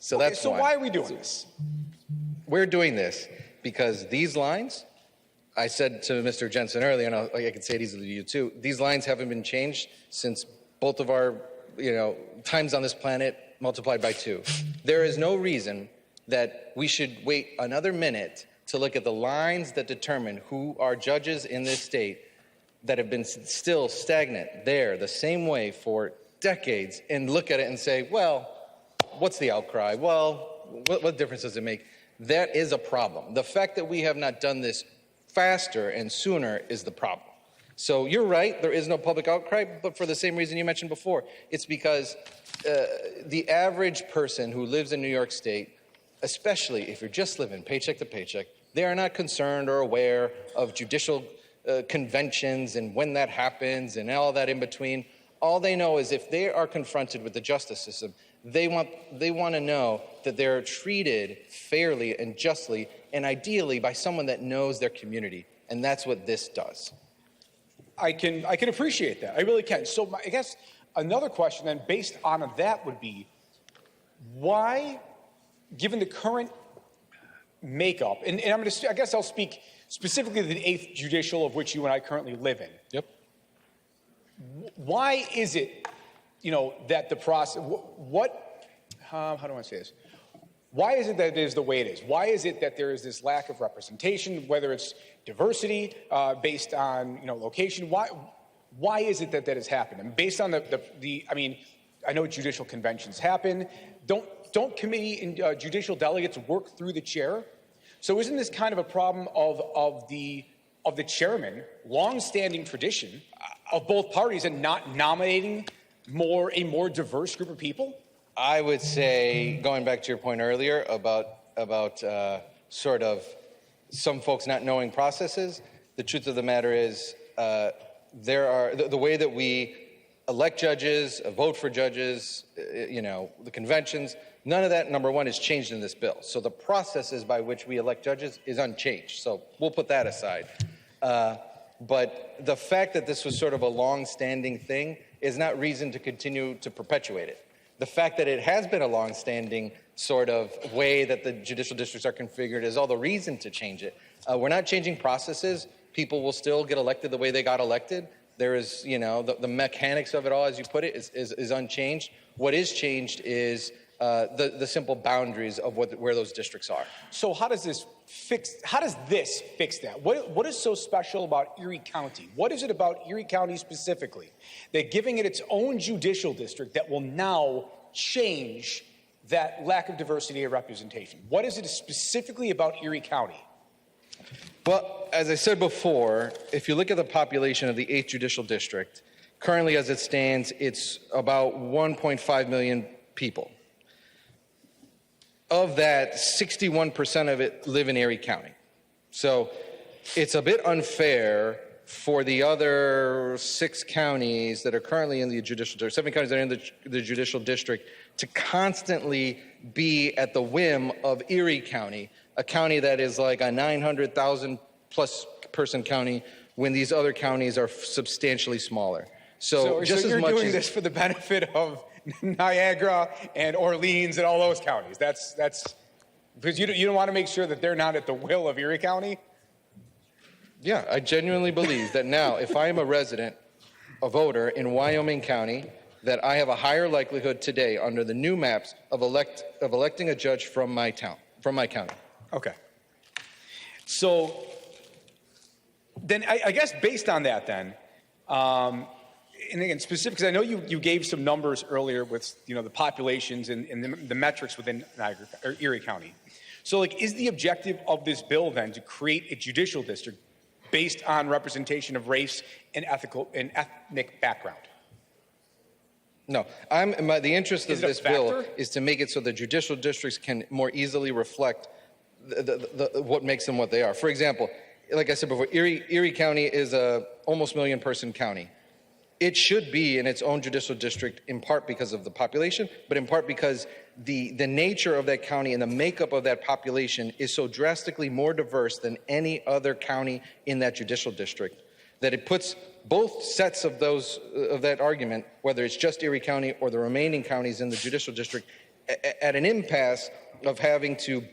So Okay, that's so why are we doing this? We're doing this because these lines, I said to Mr. Jensen earlier, and I can say it easily to you too, these lines haven't been changed since both of our times on this planet multiplied by 2. There is no reason that we should wait another minute to look at the lines that determine who are judges in this state that have been still stagnant there the same way for decades and look at it and say, well, what's the outcry? Well, what difference does it make? That is a problem. The fact that we have not done this faster and sooner is the problem. So you're right, there is no public outcry, but for the same reason you mentioned before. It's because the average person who lives in New York State, especially if you're just living paycheck to paycheck, they are not concerned or aware of judicial conventions and when that happens and all that in between. All they know is if they are confronted with the justice system, they want to know that they're treated fairly and justly and ideally by someone that knows their community. And that's what this does. I can appreciate that. I really can. So I guess another question then based on that would be, why, given the current makeup, and I guess I'll speak specifically to the 8th Judicial, of which you and I currently live in. Yep. Why is it, that the process, how do I say this? Why is it that it is the way it is? Why is it that there is this lack of representation, whether it's diversity based on, location? Why is it that has happened? And based on I know judicial conventions happen. Don't committee and judicial delegates work through the chair? So isn't this kind of a problem of the chairman, long-standing tradition of both parties, and not nominating a more diverse group of people? I would say, going back to your point earlier about sort of some folks not knowing processes, the truth of the matter is the way that we elect judges, vote for judges, the conventions, none of that, number one, is changed in this bill. So the processes by which we elect judges is unchanged. So we'll put that aside. But the fact that this was sort of a long-standing thing is not reason to continue to perpetuate it. The fact that it has been a long-standing sort of way that the judicial districts are configured is all the reason to change it. We're not changing processes. People will still get elected the way they got elected. There is, the mechanics of it all, as you put it, is unchanged. What is changed is the simple boundaries of where those districts are. So how does this fix that? What is so special about Erie County? What is it about Erie County specifically that giving it its own judicial district that will now change that lack of diversity or representation? What is it specifically about Erie County? Well, as I said before, if you look at the population of the 8th Judicial District, currently as it stands, it's about 1.5 million people. Of that, 61% of it live in Erie County. So it's a bit unfair for the other 6 counties that are currently in the judicial district, 7 counties that are in the judicial district, to constantly be at the whim of Erie County, a county that is like a 900,000 plus person county, when these other counties are substantially smaller. So you're doing this for the benefit of Niagara and Orleans and all those counties. That's because you don't want to make sure that they're not at the will of Erie County? Yeah, I genuinely believe that now, if I am a resident, a voter in Wyoming County, that I have a higher likelihood today under the new maps of electing a judge from my county. Okay. So then I guess based on that then, and again, specific, because I know you gave some numbers earlier with the populations and the metrics within Niagara or Erie County. So is the objective of this bill then to create a judicial district based on representation of race and ethnic background? No, the interest of this bill is to make it so the judicial districts can more easily reflect what makes them what they are. For example, like I said before, Erie County is a almost million person county. It should be in its own judicial district, in part because of the population, but in part because the nature of that county and the makeup of that population is so drastically more diverse than any other county in that judicial district that it puts both sets of that argument, whether it's just Erie County or the remaining counties in the judicial district, at an impasse of having to,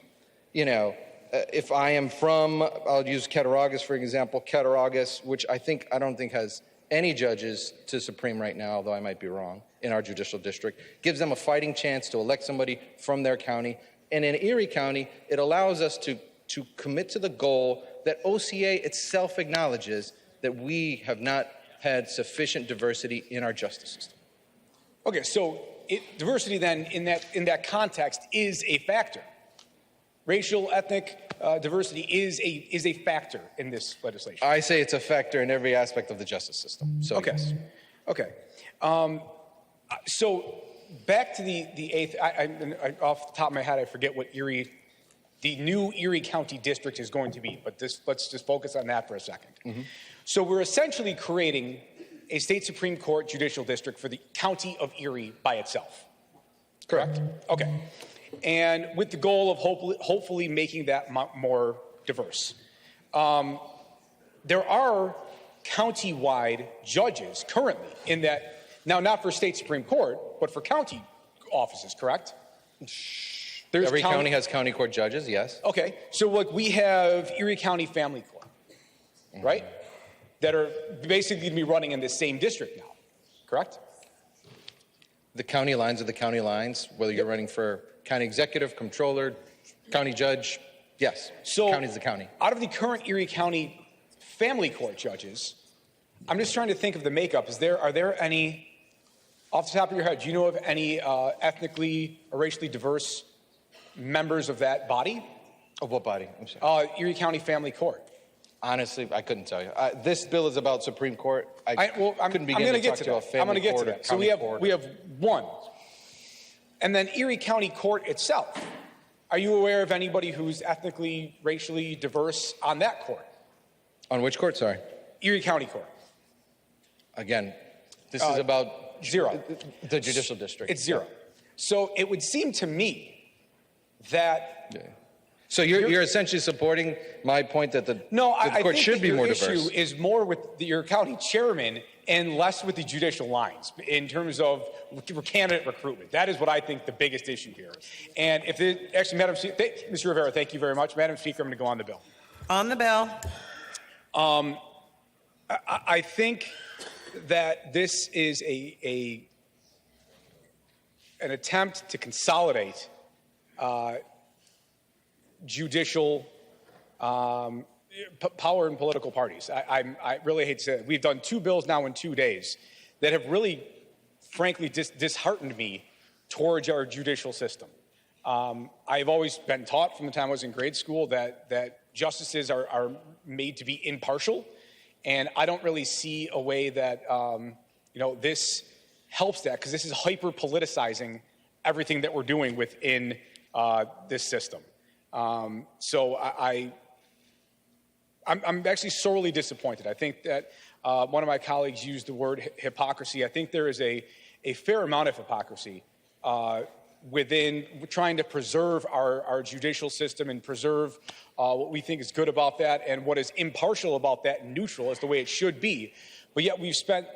if I am from, I'll use Cattaraugus for example, Cattaraugus, which I don't think has any judges to Supreme right now, although I might be wrong, in our judicial district, gives them a fighting chance to elect somebody from their county. And in Erie County, it allows us to commit to the goal that OCA itself acknowledges, that we have not had sufficient diversity in our justice system. Okay, so diversity then in that context is a factor. Racial, ethnic diversity is a factor in this legislation. I say it's a factor in every aspect of the justice system. So okay, yes. Okay. So back to the eighth. I off the top of my head, I forget what the new Erie County district is going to be. But let's just focus on that for a second. Mm-hmm. So we're essentially creating a state Supreme Court judicial district for the county of Erie by itself. Correct. Okay. And with the goal of hopefully making that more diverse. There are county-wide judges currently in that, now not for state Supreme Court, but for county offices, correct? Every county has county court judges, yes. Okay, so we have Erie County Family Court, right? That are basically going to be running in the same district now, correct? The county lines are the county lines, whether you're running for county executive, controller, county judge, yes. So county's the county. Out of the current Erie County Family Court judges, I'm just trying to think of the makeup. Are there any, off the top of your head, do you know of any ethnically or racially diverse members of that body? Of what body? I'm sorry. Erie County Family Court. Honestly, I couldn't tell you. This bill is about Supreme Court. I'm couldn't begin to talk to a family I'm going to get court to or that. So county court. we have one. And then Erie County Court itself. Are you aware of anybody who's ethnically, racially diverse on that court? On which court, sorry? Erie County Court. Again, this is about zero. The judicial district. It's zero. So it would seem to me that... Yeah. So you're essentially supporting my point that the court should be more diverse. The issue is more with your county chairman and less with the judicial lines in terms of candidate recruitment. That is what I think the biggest issue here. And Madam Speaker, Mr. Rivera, thank you very much. Madam Speaker, I'm going to go on the bill. On the bill. I think that this is an attempt to consolidate judicial power in political parties. I really hate to say it. We've done 2 bills now in 2 days that have really, frankly, disheartened me towards our judicial system. I've always been taught from the time I was in grade school that justices are made to be impartial, and I don't really see a way that this helps that, because this is hyper politicizing everything that we're doing within this system. So I'm actually sorely disappointed. I think that one of my colleagues used the word hypocrisy. I think there is a fair amount of hypocrisy within trying to preserve our judicial system and preserve what we think is good about that and what is impartial about that and neutral as the way it should be. But yet we've spent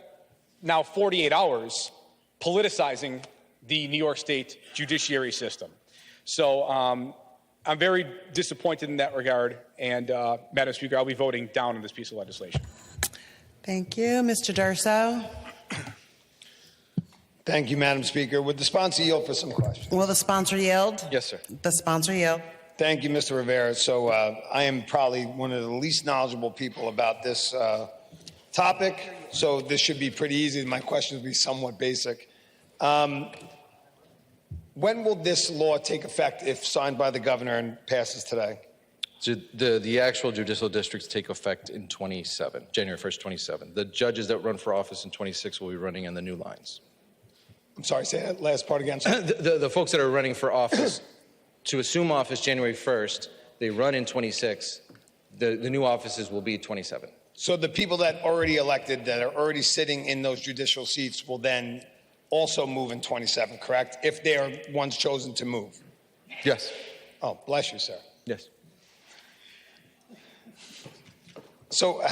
now 48 hours politicizing the New York State judiciary system. So I'm very disappointed in that regard. And Madam Speaker, I'll be voting down on this piece of legislation. Thank you. Mr. Durso. Thank you, Madam Speaker. Would the sponsor yield for some questions? Will the sponsor yield? Yes, sir. The sponsor yield. Thank you, Mr. Rivera. So I am probably one of the least knowledgeable people about this topic, so this should be pretty easy. My questions will be somewhat basic. When will this law take effect if signed by the governor and passes today? So the actual judicial districts take effect in 27, January 1st, 27. The judges that run for office in 26 will be running in the new lines. I'm sorry, say that last part again. The folks that are running for office to assume office January 1st, they run in 26. The new offices will be 27. So the people that already elected, that are already sitting in those judicial seats, will then also move in 27, correct? If they are ones chosen to move. Yes. Oh, bless you, sir. Yes. So